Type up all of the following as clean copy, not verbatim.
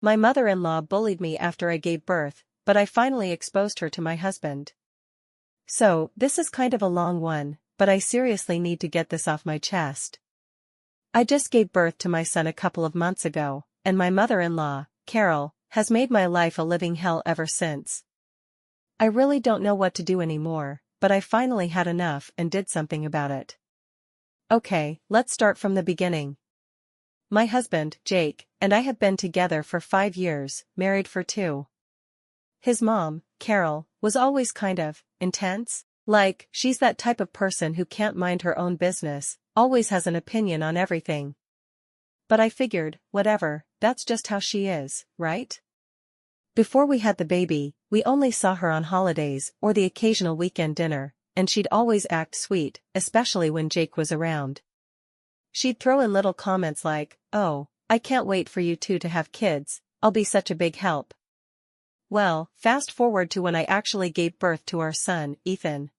My mother-in-law bullied me after I gave birth, but I finally exposed her to my husband. So, this is kind of a long one, but I seriously need to get this off my chest. I just gave birth to my son a couple of months ago, and my mother-in-law, Carol, has made my life a living hell ever since. I really don't know what to do anymore, but I finally had enough and did something about it. Okay, let's start from the beginning. My husband, Jake, and I have been together for 5 years, married for 2. His mom, Carol, was always kind of intense. Like, she's that type of person who can't mind her own business, always has an opinion on everything. But I figured, whatever, that's just how she is, right? Before we had the baby, we only saw her on holidays or the occasional weekend dinner, and she'd always act sweet, especially when Jake was around. She'd throw in little comments like, "Oh, I can't wait for you two to have kids, I'll be such a big help." Well, fast forward to when I actually gave birth to our son, Ethan.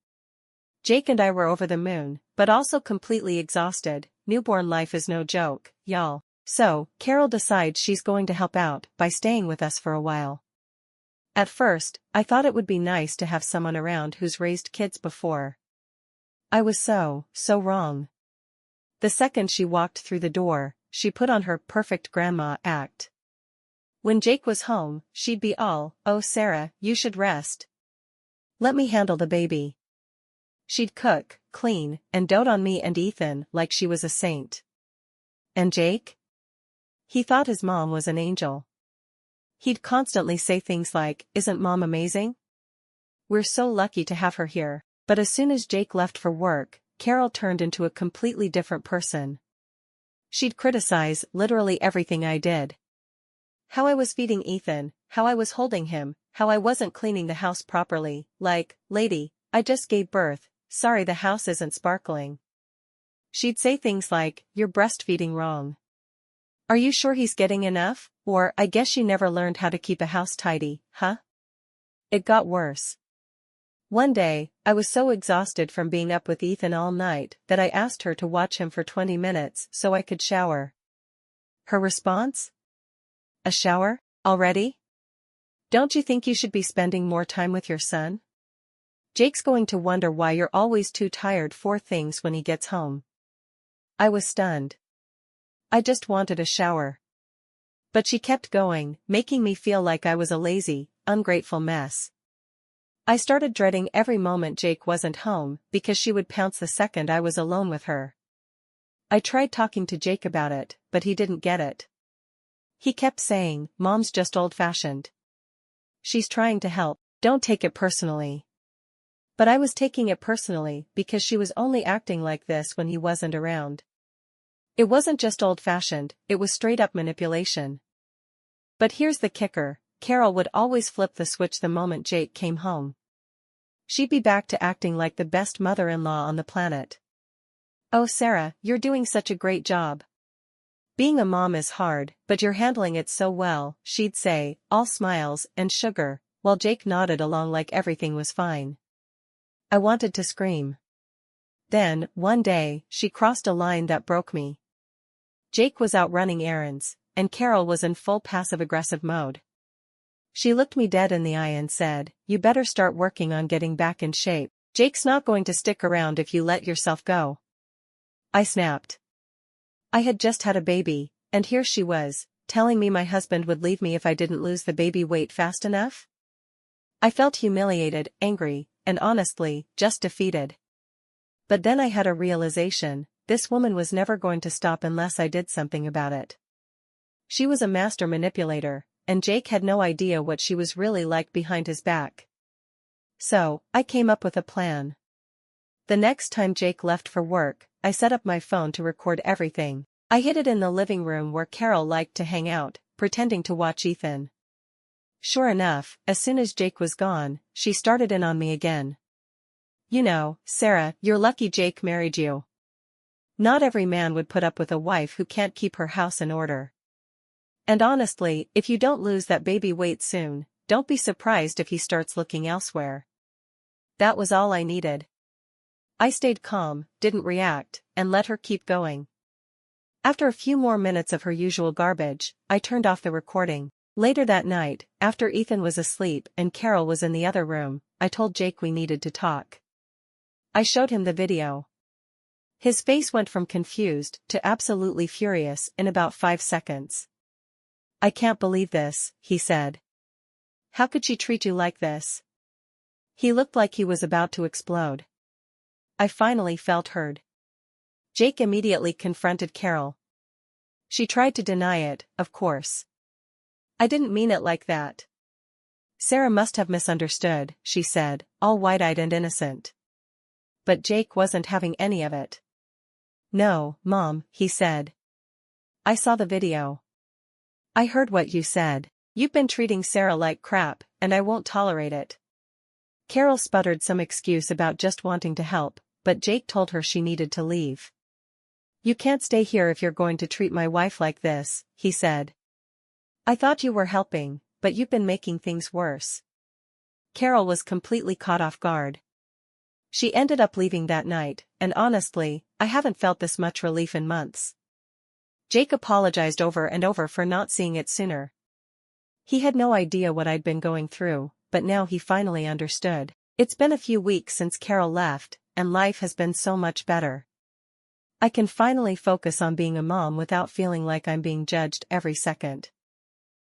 Jake and I were over the moon, but also completely exhausted. Newborn life is no joke, y'all. So, Carol decides she's going to help out by staying with us for a while. At first, I thought it would be nice to have someone around who's raised kids before. I was so wrong. The second she walked through the door, she put on her perfect grandma act. When Jake was home, she'd be all, "Oh Sarah, you should rest. Let me handle the baby." She'd cook, clean, and dote on me and Ethan like she was a saint. And Jake? He thought his mom was an angel. He'd constantly say things like, "Isn't mom amazing? We're so lucky to have her here." But as soon as Jake left for work, Carol turned into a completely different person. She'd criticize literally everything I did. How I was feeding Ethan, how I was holding him, how I wasn't cleaning the house properly, like, "Lady, I just gave birth, sorry the house isn't sparkling." She'd say things like, "You're breastfeeding wrong. Are you sure he's getting enough?" Or, "I guess you never learned how to keep a house tidy, huh?" It got worse. One day, I was so exhausted from being up with Ethan all night that I asked her to watch him for 20 minutes so I could shower. Her response? "A shower? Already? Don't you think you should be spending more time with your son? Jake's going to wonder why you're always too tired for things when he gets home." I was stunned. I just wanted a shower. But she kept going, making me feel like I was a lazy, ungrateful mess. I started dreading every moment Jake wasn't home because she would pounce the second I was alone with her. I tried talking to Jake about it, but he didn't get it. He kept saying, "Mom's just old-fashioned. She's trying to help, don't take it personally." But I was taking it personally because she was only acting like this when he wasn't around. It wasn't just old-fashioned, it was straight-up manipulation. But here's the kicker, Carol would always flip the switch the moment Jake came home. She'd be back to acting like the best mother-in-law on the planet. "Oh Sarah, you're doing such a great job. Being a mom is hard, but you're handling it so well," she'd say, all smiles and sugar, while Jake nodded along like everything was fine. I wanted to scream. Then, one day, she crossed a line that broke me. Jake was out running errands, and Carol was in full passive-aggressive mode. She looked me dead in the eye and said, "You better start working on getting back in shape. Jake's not going to stick around if you let yourself go." I snapped. I had just had a baby, and here she was, telling me my husband would leave me if I didn't lose the baby weight fast enough. I felt humiliated, angry, and honestly, just defeated. But then I had a realization, this woman was never going to stop unless I did something about it. She was a master manipulator, and Jake had no idea what she was really like behind his back. So, I came up with a plan. The next time Jake left for work, I set up my phone to record everything. I hid it in the living room where Carol liked to hang out, pretending to watch Ethan. Sure enough, as soon as Jake was gone, she started in on me again. "You know, Sarah, you're lucky Jake married you. Not every man would put up with a wife who can't keep her house in order. And honestly, if you don't lose that baby weight soon, don't be surprised if he starts looking elsewhere." That was all I needed. I stayed calm, didn't react, and let her keep going. After a few more minutes of her usual garbage, I turned off the recording. Later that night, after Ethan was asleep and Carol was in the other room, I told Jake we needed to talk. I showed him the video. His face went from confused to absolutely furious in about 5 seconds. "I can't believe this," he said. "How could she treat you like this?" He looked like he was about to explode. I finally felt heard. Jake immediately confronted Carol. She tried to deny it, of course. "I didn't mean it like that." "Sarah must have misunderstood," she said, all wide-eyed and innocent. But Jake wasn't having any of it. "No, Mom," he said. "I saw the video. I heard what you said. You've been treating Sarah like crap, and I won't tolerate it." Carol sputtered some excuse about just wanting to help, but Jake told her she needed to leave. "You can't stay here if you're going to treat my wife like this," he said. "I thought you were helping, but you've been making things worse." Carol was completely caught off guard. She ended up leaving that night, and honestly, I haven't felt this much relief in months. Jake apologized over and over for not seeing it sooner. He had no idea what I'd been going through, but now he finally understood. It's been a few weeks since Carol left, and life has been so much better. I can finally focus on being a mom without feeling like I'm being judged every second.